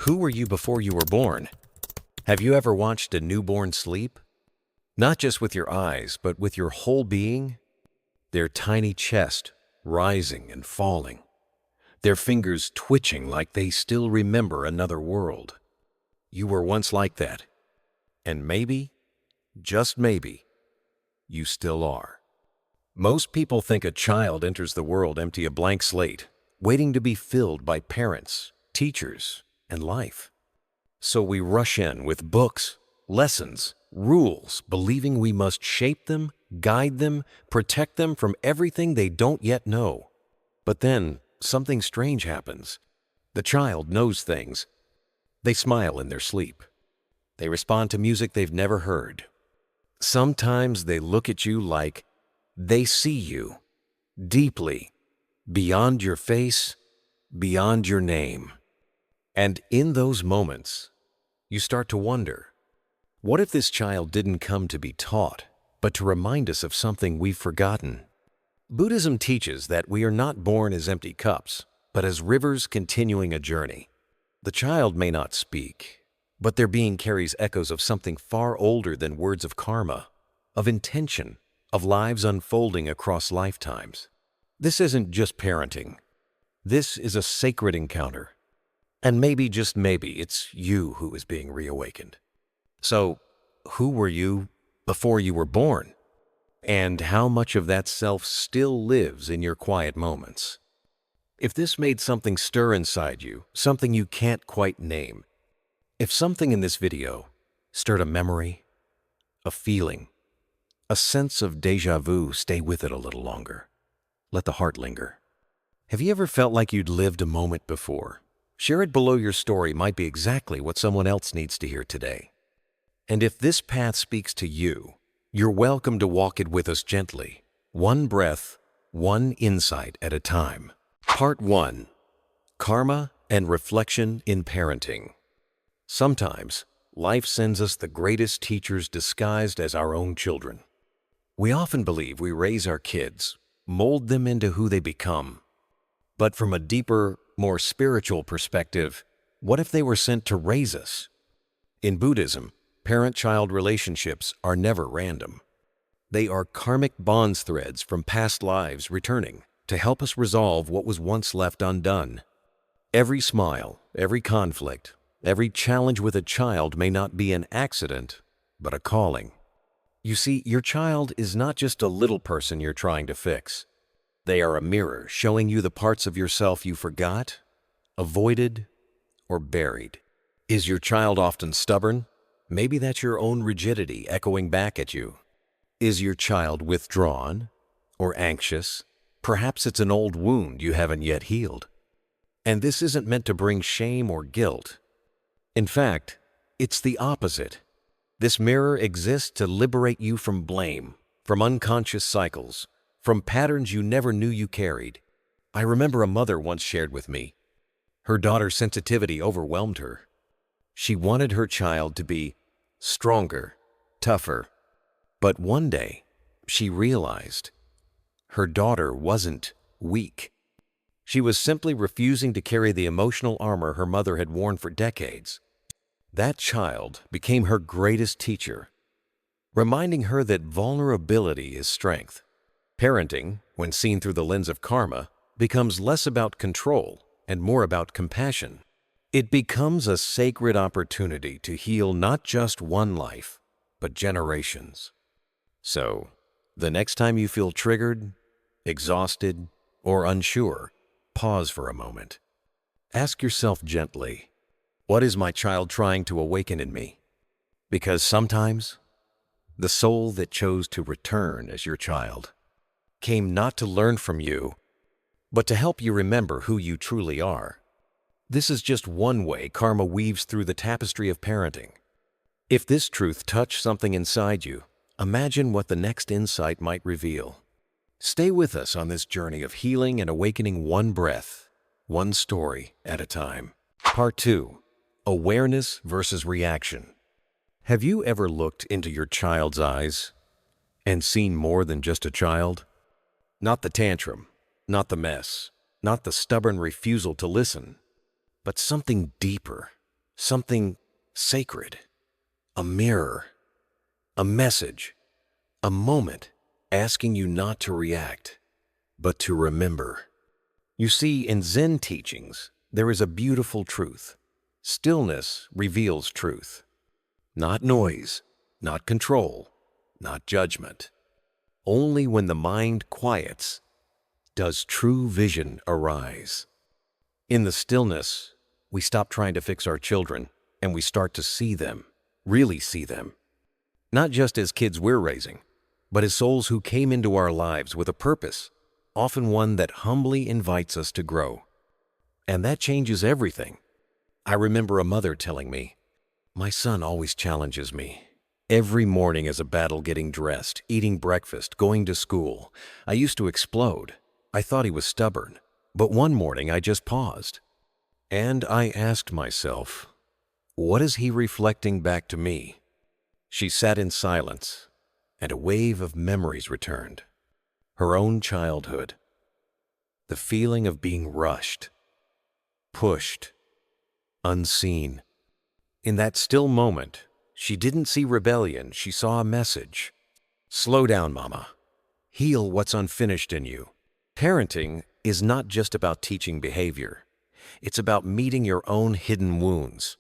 Who were you before you were born? Have you ever watched a newborn sleep? Not just with your eyes, but with your whole being? Their tiny chest rising and falling. Their fingers twitching like they still remember another world. You were once like that. And maybe, just maybe, you still are. Most people think a child enters the world empty, a blank slate, waiting to be filled by parents, teachers, and life. So we rush in with books, lessons, rules, believing we must shape them, guide them, protect them from everything they don't yet know. But then something strange happens. The child knows things. They smile in their sleep. They respond to music they've never heard. Sometimes they look at you like they see you, deeply, beyond your face, beyond your name. And in those moments, you start to wonder, what if this child didn't come to be taught, but to remind us of something we've forgotten? Buddhism teaches that we are not born as empty cups, but as rivers continuing a journey. The child may not speak, but their being carries echoes of something far older than words of karma, of intention, of lives unfolding across lifetimes. This isn't just parenting. This is a sacred encounter. And maybe, just maybe, it's you who is being reawakened. So, who were you before you were born? And how much of that self still lives in your quiet moments? If this made something stir inside you, something you can't quite name, if something in this video stirred a memory, a feeling, a sense of déjà vu, stay with it a little longer. Let the heart linger. Have you ever felt like you'd lived a moment before? Share it below. Your story might be exactly what someone else needs to hear today. And if this path speaks to you, you're welcome to walk it with us gently, one breath, one insight at a time. Part 1. Karma and Reflection in Parenting. Sometimes, life sends us the greatest teachers disguised as our own children. We often believe we raise our kids, mold them into who they become. But from a deeper, more spiritual perspective, what if they were sent to raise us? In Buddhism, parent-child relationships are never random. They are karmic bonds, threads from past lives returning to help us resolve what was once left undone. Every smile, every conflict, every challenge with a child may not be an accident, but a calling. You see, your child is not just a little person you're trying to fix. They are a mirror showing you the parts of yourself you forgot, avoided, or buried. Is your child often stubborn? Maybe that's your own rigidity echoing back at you. Is your child withdrawn or anxious? Perhaps it's an old wound you haven't yet healed. And this isn't meant to bring shame or guilt. In fact, it's the opposite. This mirror exists to liberate you from blame, from unconscious cycles, from patterns you never knew you carried. I remember a mother once shared with me. Her daughter's sensitivity overwhelmed her. She wanted her child to be stronger, tougher. But one day, she realized her daughter wasn't weak. She was simply refusing to carry the emotional armor her mother had worn for decades. That child became her greatest teacher, reminding her that vulnerability is strength. Parenting, when seen through the lens of karma, becomes less about control and more about compassion. It becomes a sacred opportunity to heal not just one life, but generations. So, the next time you feel triggered, exhausted, or unsure, pause for a moment. Ask yourself gently, what is my child trying to awaken in me? Because sometimes, the soul that chose to return as your child came not to learn from you, but to help you remember who you truly are. This is just one way karma weaves through the tapestry of parenting. If this truth touched something inside you, imagine what the next insight might reveal. Stay with us on this journey of healing and awakening, one breath, one story at a time. Part 2. Awareness versus reaction. Have you ever looked into your child's eyes and seen more than just a child? Not the tantrum, not the mess, not the stubborn refusal to listen, but something deeper, something sacred, a mirror, a message, a moment asking you not to react, but to remember. You see, in Zen teachings, there is a beautiful truth. Stillness reveals truth. Not noise, not control, not judgment. Only when the mind quiets does true vision arise. In the stillness, we stop trying to fix our children and we start to see them, really see them. Not just as kids we're raising, but as souls who came into our lives with a purpose, often one that humbly invites us to grow. And that changes everything. I remember a mother telling me, "My son always challenges me. Every morning is a battle getting dressed, eating breakfast, going to school. I used to explode. I thought he was stubborn. But one morning I just paused. And I asked myself, what is he reflecting back to me?" She sat in silence, and a wave of memories returned. Her own childhood. The feeling of being rushed, pushed, unseen. In that still moment, she didn't see rebellion, she saw a message. Slow down, Mama. Heal what's unfinished in you. Parenting is not just about teaching behavior. It's about meeting your own hidden wounds.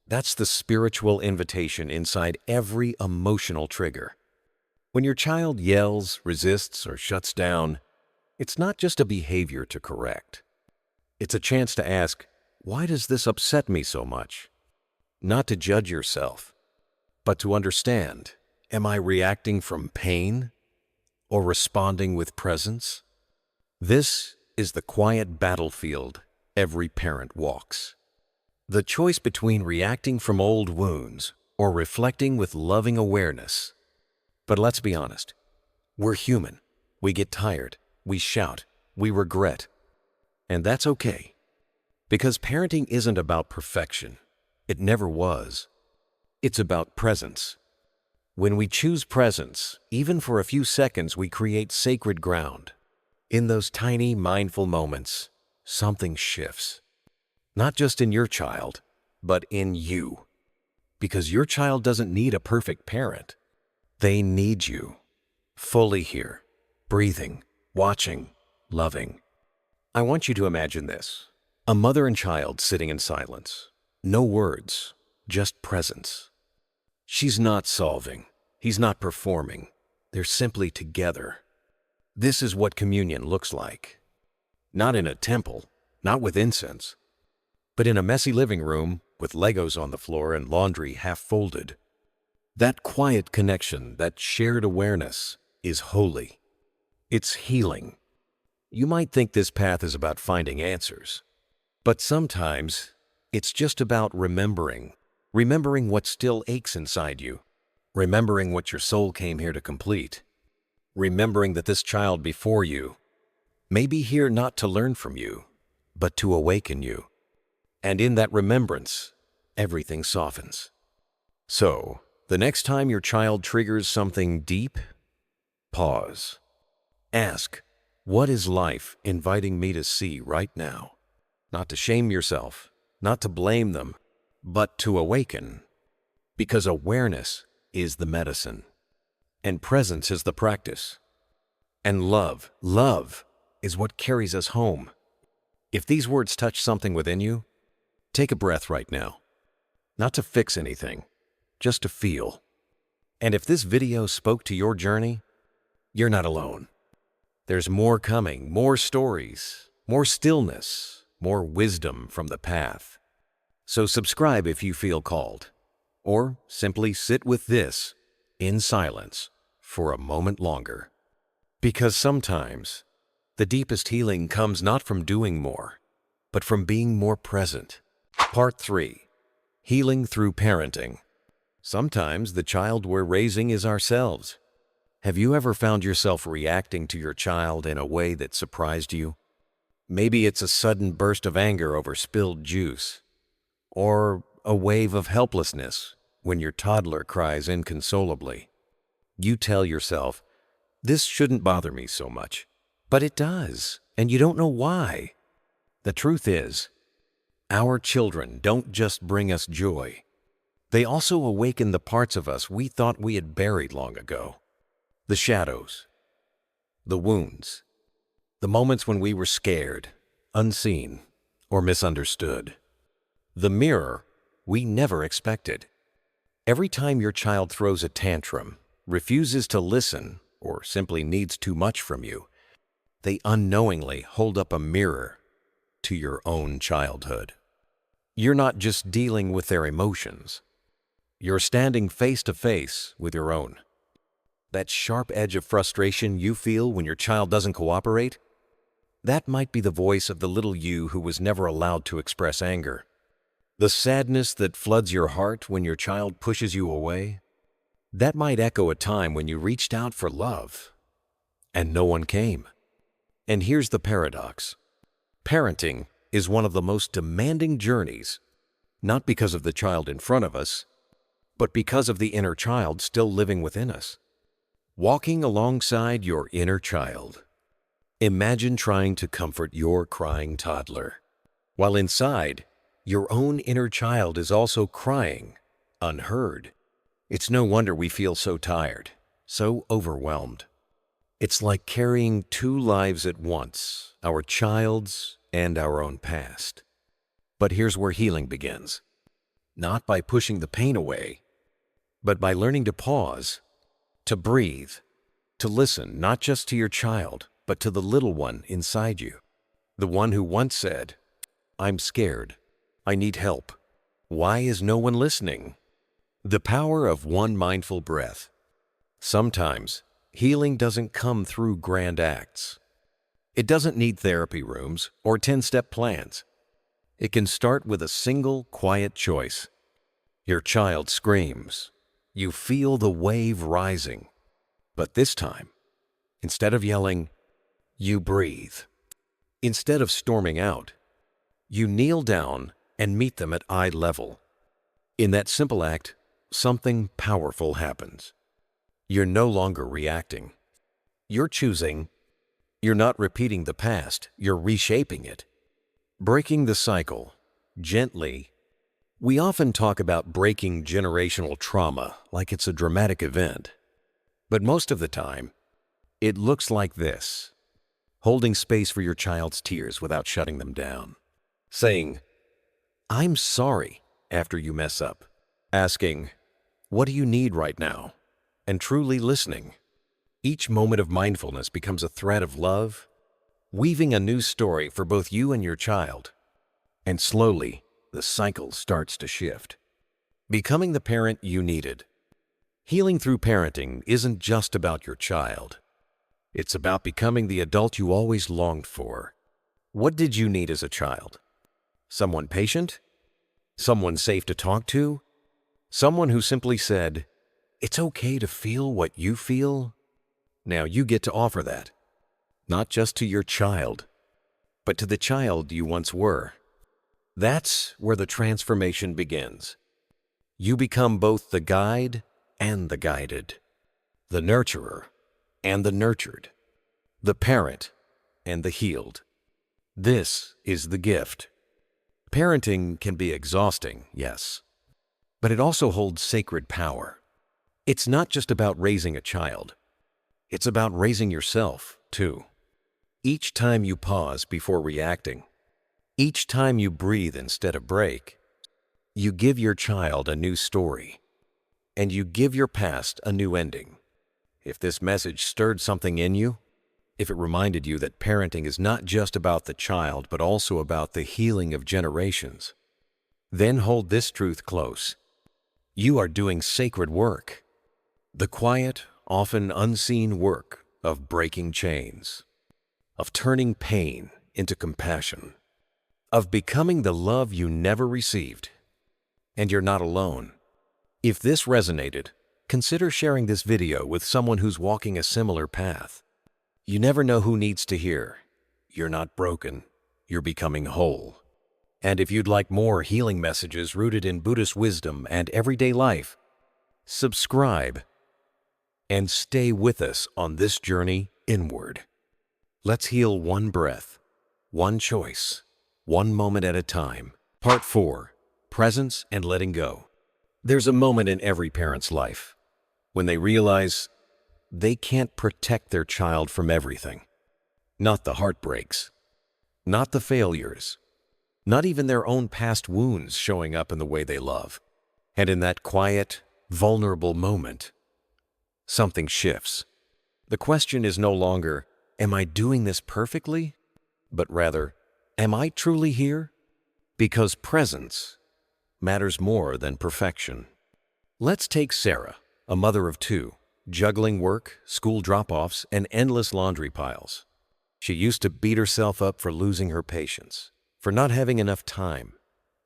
That's the spiritual invitation inside every emotional trigger. When your child yells, resists, or shuts down, it's not just a behavior to correct. It's a chance to ask, why does this upset me so much? Not to judge yourself, but to understand, am I reacting from pain or responding with presence? This is the quiet battlefield every parent walks. The choice between reacting from old wounds or reflecting with loving awareness. But let's be honest, we're human. We get tired, we shout, we regret. And that's okay. Because parenting isn't about perfection. It never was. It's about presence. When we choose presence, even for a few seconds, we create sacred ground. In those tiny, mindful moments, something shifts. Not just in your child, but in you. Because your child doesn't need a perfect parent. They need you. Fully here, breathing, watching, loving. I want you to imagine this. A mother and child sitting in silence. No words, just presence. She's not solving. He's not performing. They're simply together. This is what communion looks like. Not in a temple, not with incense, but in a messy living room with Legos on the floor and laundry half folded. That quiet connection, that shared awareness, is holy. It's healing. You might think this path is about finding answers, but sometimes it's just about remembering what still aches inside you, remembering what your soul came here to complete, remembering that this child before you may be here not to learn from you, but to awaken you. And in that remembrance, everything softens. So, the next time your child triggers something deep, pause. Ask, what is life inviting me to see right now? Not to shame yourself, not to blame them, but to awaken. Because awareness is the medicine, and presence is the practice. And love is what carries us home. If these words touch something within you, take a breath right now. Not to fix anything, just to feel. And if this video spoke to your journey, you're not alone. There's more coming, more stories, more stillness, more wisdom from the path. So subscribe if you feel called, or simply sit with this in silence for a moment longer. Because sometimes the deepest healing comes not from doing more, but from being more present. Part 3. Healing through parenting. Sometimes the child we're raising is ourselves. Have you ever found yourself reacting to your child in a way that surprised you? Maybe it's a sudden burst of anger over spilled juice, or a wave of helplessness when your toddler cries inconsolably. You tell yourself, this shouldn't bother me so much, but it does, and you don't know why. The truth is, Our children don't just bring us joy. They also awaken the parts of us we thought we had buried long ago. The shadows, the wounds, the moments when we were scared, unseen, or misunderstood. The mirror we never expected. Every time your child throws a tantrum, refuses to listen, or simply needs too much from you, they unknowingly hold up a mirror to your own childhood. You're not just dealing with their emotions. You're standing face to face with your own. That sharp edge of frustration you feel when your child doesn't cooperate, that might be the voice of the little you who was never allowed to express anger. The sadness that floods your heart when your child pushes you away, that might echo a time when you reached out for love and no one came. And here's the paradox. Parenting is one of the most demanding journeys, not because of the child in front of us, but because of the inner child still living within us. Walking alongside your inner child. Imagine trying to comfort your crying toddler, while inside, your own inner child is also crying, unheard. It's no wonder we feel so tired, so overwhelmed. It's like carrying two lives at once, our child's and our own past. But here's where healing begins. Not by pushing the pain away, but by learning to pause, to breathe, to listen not just to your child, but to the little one inside you. The one who once said, "I'm scared. I need help. Why is no one listening?" The power of one mindful breath. Sometimes, healing doesn't come through grand acts. It doesn't need therapy rooms or 10-step plans. It can start with a single quiet choice. Your child screams. You feel the wave rising. But this time, instead of yelling, you breathe. Instead of storming out, you kneel down and meet them at eye level. In that simple act, something powerful happens. You're no longer reacting. You're choosing. You're not repeating the past, you're reshaping it. Breaking the cycle, gently. We often talk about breaking generational trauma like it's a dramatic event. But most of the time, it looks like this. Holding space for your child's tears without shutting them down. Saying, "I'm sorry," after you mess up. Asking, "What do you need right now?" And truly listening. Each moment of mindfulness becomes a thread of love, weaving a new story for both you and your child. And slowly, the cycle starts to shift. Becoming the parent you needed. Healing through parenting isn't just about your child. It's about becoming the adult you always longed for. What did you need as a child? Someone patient? Someone safe to talk to? Someone who simply said, "It's okay to feel what you feel"? Now you get to offer that, not just to your child, but to the child you once were. That's where the transformation begins. You become both the guide and the guided, the nurturer and the nurtured, the parent and the healed. This is the gift. Parenting can be exhausting, yes, but it also holds sacred power. It's not just about raising a child. It's about raising yourself, too. Each time you pause before reacting, each time you breathe instead of break, you give your child a new story, and you give your past a new ending. If this message stirred something in you, if it reminded you that parenting is not just about the child, but also about the healing of generations, then hold this truth close. You are doing sacred work. The quiet, often unseen work of breaking chains, of turning pain into compassion, of becoming the love you never received. And you're not alone. If this resonated, consider sharing this video with someone who's walking a similar path. You never know who needs to hear. You're not broken. You're becoming whole. And if you'd like more healing messages rooted in Buddhist wisdom and everyday life, subscribe and stay with us on this journey inward. Let's heal one breath, one choice, one moment at a time. Part 4. Presence and Letting Go. There's a moment in every parent's life when they realize they can't protect their child from everything. Not the heartbreaks, not the failures, not even their own past wounds showing up in the way they love. And in that quiet, vulnerable moment, something shifts. The question is no longer, am I doing this perfectly? But rather, am I truly here? Because presence matters more than perfection. Let's take Sarah, a mother of 2, juggling work, school drop-offs, and endless laundry piles. She used to beat herself up for losing her patience, for not having enough time,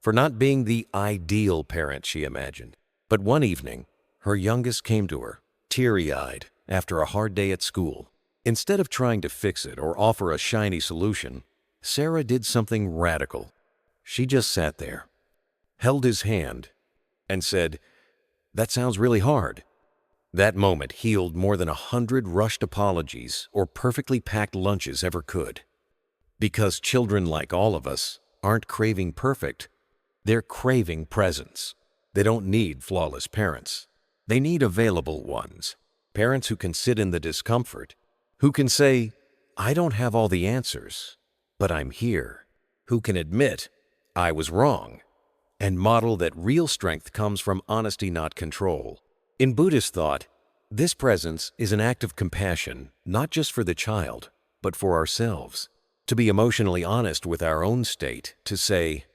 for not being the ideal parent she imagined. But one evening, her youngest came to her, teary-eyed, after a hard day at school. Instead of trying to fix it or offer a shiny solution, Sarah did something radical. She just sat there, held his hand, and said, "That sounds really hard." That moment healed more than 100 rushed apologies or perfectly packed lunches ever could. Because children, like all of us, aren't craving perfect, they're craving presence. They don't need flawless parents. They need available ones. Parents who can sit in the discomfort, who can say, "I don't have all the answers, but I'm here," who can admit, "I was wrong," and model that real strength comes from honesty, not control. In Buddhist thought, this presence is an act of compassion, not just for the child, but for ourselves. To be emotionally honest with our own state, to say,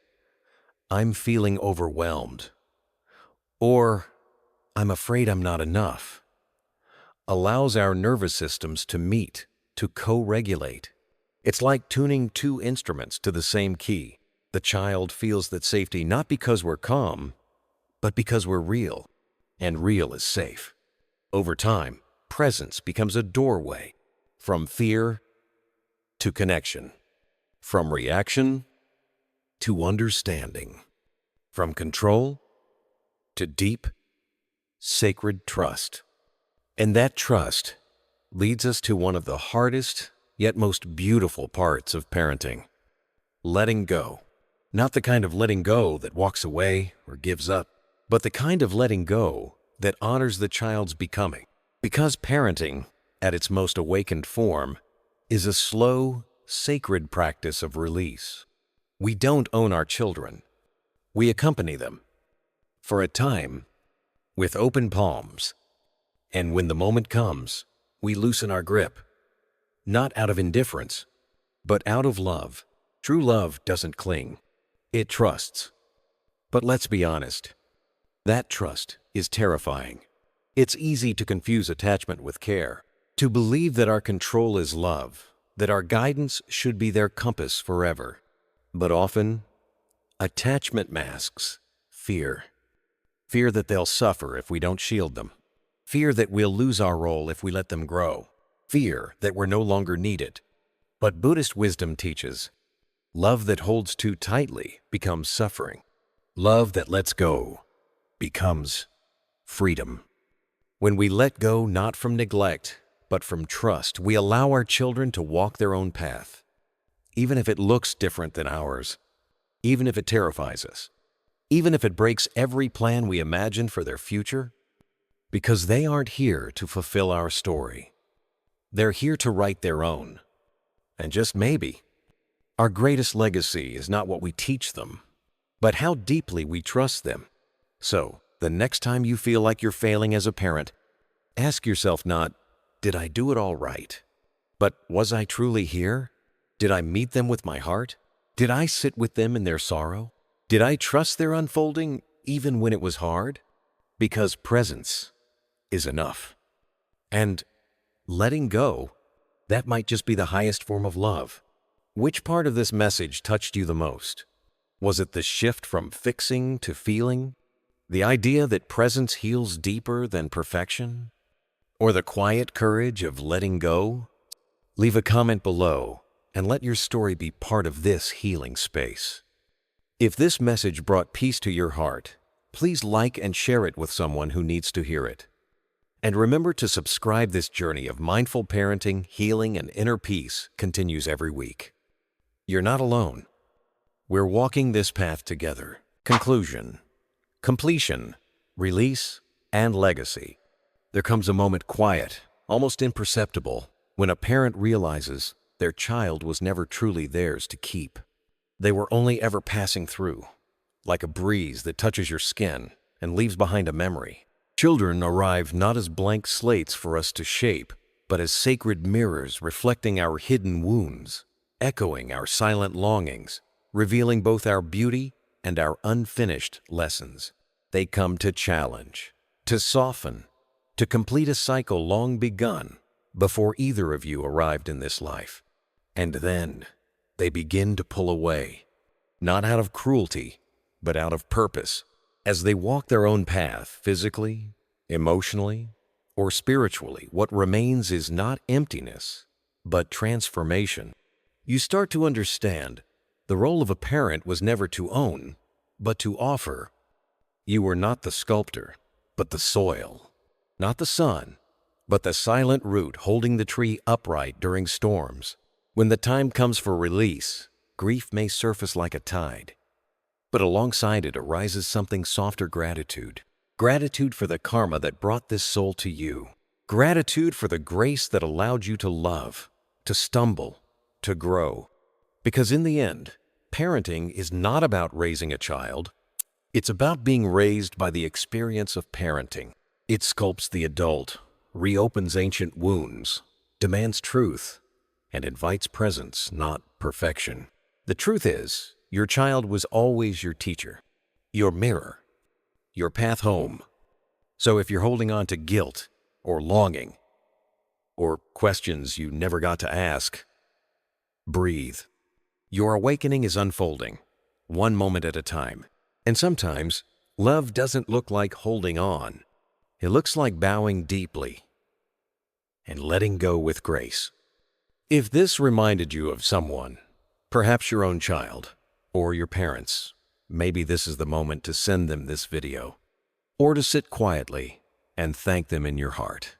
"I'm feeling overwhelmed," or "I'm afraid I'm not enough," allows our nervous systems to meet, to co-regulate. It's like tuning 2 instruments to the same key. The child feels that safety not because we're calm, but because we're real, and real is safe. Over time, presence becomes a doorway from fear to connection, from reaction to understanding, from control to deep, sacred trust. And that trust leads us to one of the hardest yet most beautiful parts of parenting: letting go. Not the kind of letting go that walks away or gives up, but the kind of letting go that honors the child's becoming. Because parenting, at its most awakened form, is a slow, sacred practice of release. We don't own our children. We accompany them, for a time, with open palms. And when the moment comes, we loosen our grip, not out of indifference, but out of love. True love doesn't cling. It trusts. But let's be honest, that trust is terrifying. It's easy to confuse attachment with care, to believe that our control is love, that our guidance should be their compass forever. But often, attachment masks fear. Fear that they'll suffer if we don't shield them. Fear that we'll lose our role if we let them grow. Fear that we're no longer needed. But Buddhist wisdom teaches, love that holds too tightly becomes suffering. Love that lets go becomes freedom. When we let go not from neglect, but from trust, we allow our children to walk their own path, even if it looks different than ours, even if it terrifies us, even if it breaks every plan we imagined for their future, because they aren't here to fulfill our story. They're here to write their own. And just maybe, our greatest legacy is not what we teach them, but how deeply we trust them. So, the next time you feel like you're failing as a parent, ask yourself not, "Did I do it all right?" but "Was I truly here? Did I meet them with my heart? Did I sit with them in their sorrow? Did I trust their unfolding even when it was hard?" Because presence is enough. And letting go, that might just be the highest form of love. Which part of this message touched you the most? Was it the shift from fixing to feeling? The idea that presence heals deeper than perfection? Or the quiet courage of letting go? Leave a comment below and let your story be part of this healing space. If this message brought peace to your heart, please like and share it with someone who needs to hear it. And remember to subscribe. This journey of mindful parenting, healing, and inner peace continues every week. You're not alone. We're walking this path together. Conclusion, completion, release, and legacy. There comes a moment quiet, almost imperceptible, when a parent realizes their child was never truly theirs to keep. They were only ever passing through, like a breeze that touches your skin and leaves behind a memory. Children arrive not as blank slates for us to shape, but as sacred mirrors reflecting our hidden wounds, echoing our silent longings, revealing both our beauty and our unfinished lessons. They come to challenge, to soften, to complete a cycle long begun before either of you arrived in this life. And then they begin to pull away, not out of cruelty, but out of purpose. As they walk their own path, physically, emotionally, or spiritually, what remains is not emptiness, but transformation. You start to understand the role of a parent was never to own, but to offer. You were not the sculptor, but the soil, not the sun, but the silent root holding the tree upright during storms. When the time comes for release, grief may surface like a tide, but alongside it arises something softer: gratitude. Gratitude for the karma that brought this soul to you. Gratitude for the grace that allowed you to love, to stumble, to grow. Because in the end, parenting is not about raising a child. It's about being raised by the experience of parenting. It sculpts the adult, reopens ancient wounds, demands truth, and invites presence, not perfection. The truth is, your child was always your teacher, your mirror, your path home. So if you're holding on to guilt or longing or questions you never got to ask, breathe. Your awakening is unfolding, one moment at a time. And sometimes, love doesn't look like holding on. It looks like bowing deeply and letting go with grace. If this reminded you of someone, perhaps your own child or your parents, maybe this is the moment to send them this video, or to sit quietly and thank them in your heart.